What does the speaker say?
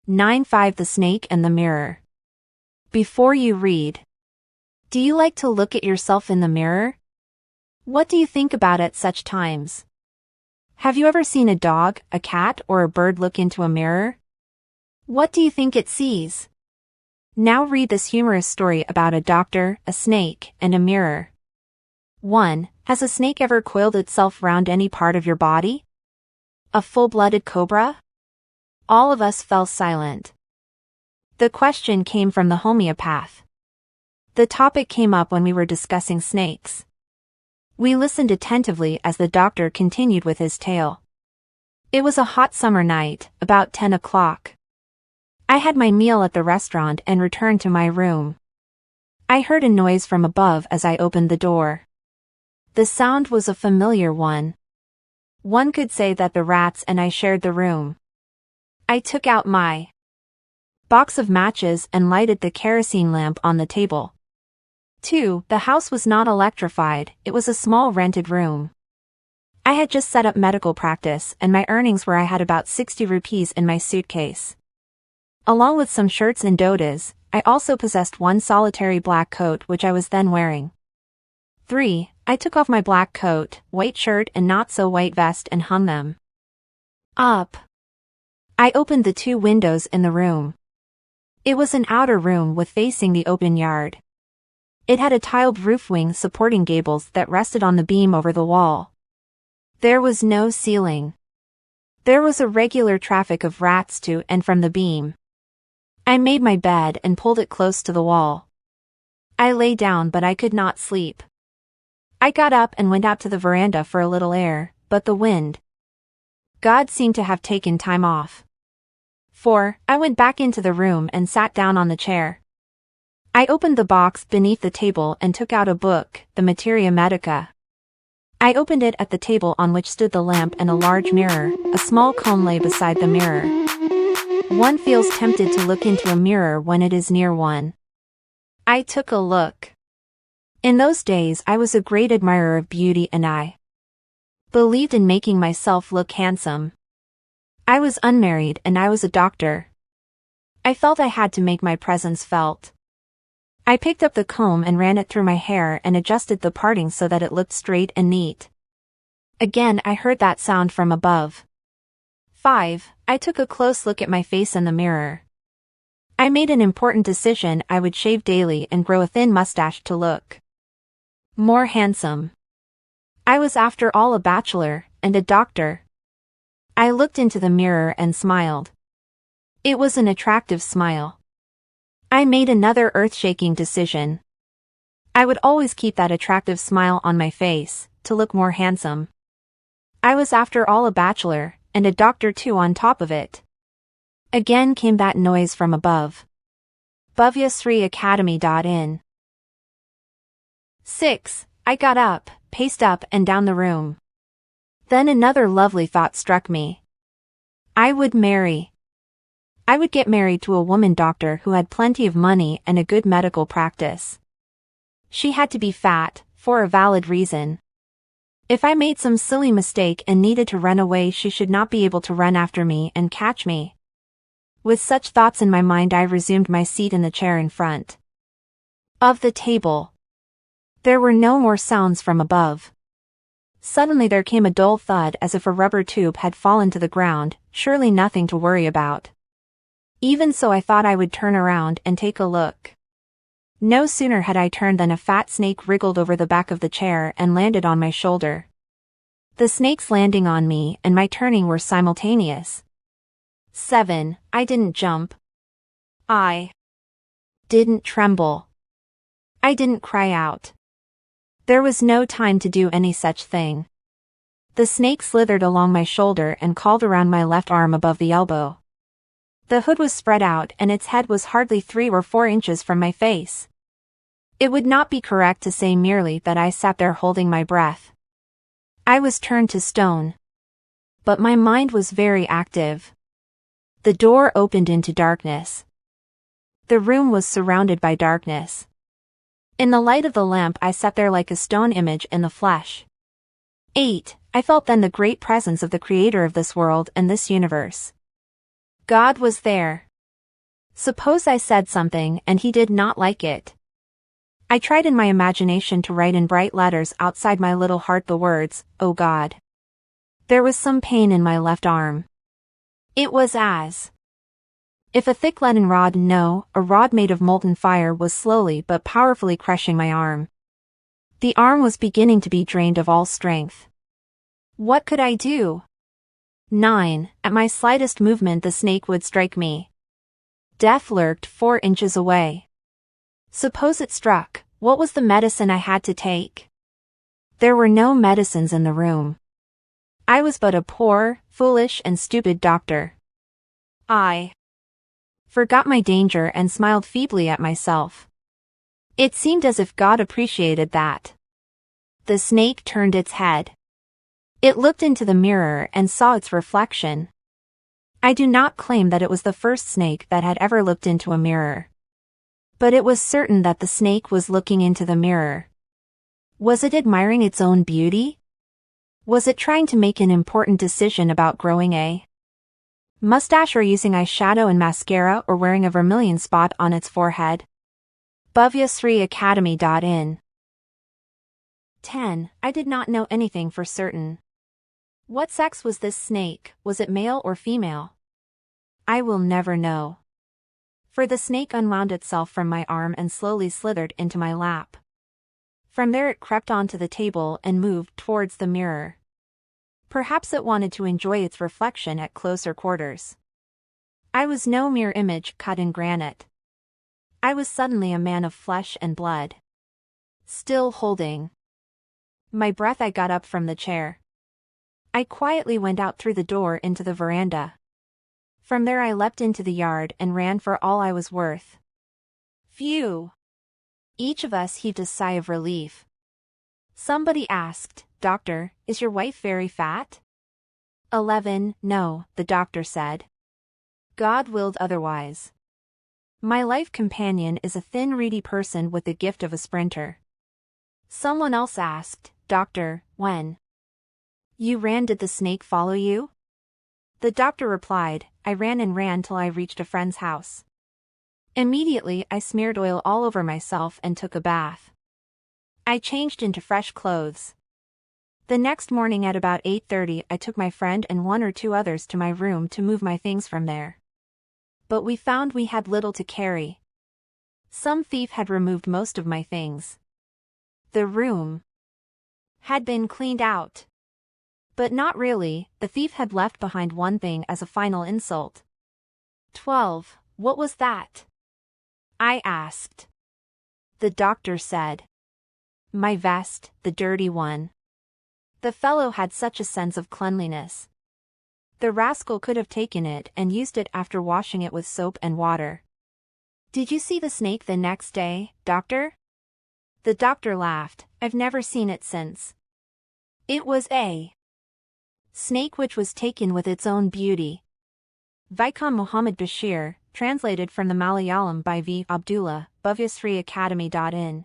9.5 The Snake and the Mirror. Before you read, do you like to look at yourself in the mirror? What do you think about at such times? Have you ever seen a dog, a cat, or a bird look into a mirror? What do you think it sees? Now read this humorous story about a doctor, a snake, and a mirror. 1. Has a snake ever coiled itself round any part of your body? A full-blooded cobra? All of us fell silent. The question came from the homeopath. The topic came up when we were discussing snakes. We listened attentively as the doctor continued with his tale. It was a hot summer night, about 10 o'clock. I had my meal at the restaurant and returned to my room. I heard a noise from above as I opened the door. The sound was a familiar one. One could say that the rats and I shared the room. I took out my box of matches and lighted the kerosene lamp on the table. 2. The house was not electrified, it was a small rented room. I had just set up medical practice and my earnings were I had about 60 rupees in my suitcase. Along with some shirts and dhodas, I also possessed one solitary black coat which I was then wearing. 3. I took off my black coat, white shirt and not-so-white vest and hung them up. I opened the 2 windows in the room. It was an outer room with facing the open yard. It had a tiled roof wing supporting gables that rested on the beam over the wall. There was no ceiling. There was a regular traffic of rats to and from the beam. I made my bed and pulled it close to the wall. I lay down but I could not sleep. I got up and went out to the veranda for a little air, but the wind. God seemed to have taken time off. 4. I went back into the room and sat down on the chair. I opened the box beneath the table and took out a book, the Materia Medica. I opened it at the table on which stood the lamp and a large mirror. A small comb lay beside the mirror. One feels tempted to look into a mirror when it is near one. I took a look. In those days I was a great admirer of beauty and I believed in making myself look handsome. I was unmarried and I was a doctor. I felt I had to make my presence felt. I picked up the comb and ran it through my hair and adjusted the parting so that it looked straight and neat. Again I heard that sound from above. 5. I took a close look at my face in the mirror. I made an important decision: I would shave daily and grow a thin mustache to look more handsome. I was after all a bachelor, and a doctor. I looked into the mirror and smiled. It was an attractive smile. I made another earth-shaking decision. I would always keep that attractive smile on my face, to look more handsome. I was after all a bachelor, and a doctor too on top of it. Again came that noise from above. Bhavyasriacademy.in. 6. I got up, paced up and down the room. Then another lovely thought struck me. I would marry. I would get married to a woman doctor who had plenty of money and a good medical practice. She had to be fat, for a valid reason. If I made some silly mistake and needed to run away, she should not be able to run after me and catch me. With such thoughts in my mind, I resumed my seat in the chair in front of the table. There were no more sounds from above. Suddenly there came a dull thud as if a rubber tube had fallen to the ground, surely nothing to worry about. Even so I thought I would turn around and take a look. No sooner had I turned than a fat snake wriggled over the back of the chair and landed on my shoulder. The snake's landing on me and my turning were simultaneous. 7. I didn't jump. I didn't tremble. I didn't cry out. There was no time to do any such thing. The snake slithered along my shoulder and crawled around my left arm above the elbow. The hood was spread out and its head was hardly 3 or 4 inches from my face. It would not be correct to say merely that I sat there holding my breath. I was turned to stone. But my mind was very active. The door opened into darkness. The room was surrounded by darkness. In the light of the lamp I sat there like a stone image in the flesh. 8. I felt then the great presence of the Creator of this world and this universe. God was there. Suppose I said something and he did not like it. I tried in my imagination to write in bright letters outside my little heart the words, "Oh God." There was some pain in my left arm. It was as if a thick leaden rod, no, a rod made of molten fire, was slowly but powerfully crushing my arm. The arm was beginning to be drained of all strength. What could I do? 9. At my slightest movement the snake would strike me. Death lurked 4 inches away. Suppose it struck, what was the medicine I had to take? There were no medicines in the room. I was but a poor, foolish and stupid doctor. I forgot my danger and smiled feebly at myself. It seemed as if God appreciated that. The snake turned its head. It looked into the mirror and saw its reflection. I do not claim that it was the first snake that had ever looked into a mirror. But it was certain that the snake was looking into the mirror. Was it admiring its own beauty? Was it trying to make an important decision about growing a mustache, or using eyeshadow and mascara, or wearing a vermilion spot on its forehead? Buvia3academy.in 10. I did not know anything for certain. What sex was this snake? Was it male or female? I will never know. For the snake unwound itself from my arm and slowly slithered into my lap. From there it crept onto the table and moved towards the mirror. Perhaps it wanted to enjoy its reflection at closer quarters. I was no mere image cut in granite. I was suddenly a man of flesh and blood. Still holding my breath, I got up from the chair. I quietly went out through the door into the veranda. From there I leapt into the yard and ran for all I was worth. Phew! Each of us heaved a sigh of relief. Somebody asked, "Doctor, is your wife very fat?" 11. No, the doctor said. God willed otherwise. My life companion is a thin, reedy person with the gift of a sprinter. Someone else asked, "Doctor, when you ran, did the snake follow you?" The doctor replied, "I ran and ran till I reached a friend's house. Immediately I smeared oil all over myself and took a bath. I changed into fresh clothes. The next morning at about 8:30 I took my friend and 1 or 2 others to my room to move my things from there. But we found we had little to carry. Some thief had removed most of my things. The room had been cleaned out. But not really, the thief had left behind one thing as a final insult. 12. What was that? I asked. The doctor said, "My vest, the dirty one." The fellow had such a sense of cleanliness. The rascal could have taken it and used it after washing it with soap and water. Did you see the snake the next day, doctor? The doctor laughed. I've never seen it since. It was a snake which was taken with its own beauty. Vaikom Muhammad Bashir, translated from the Malayalam by V. Abdullah, Buvia3academy.in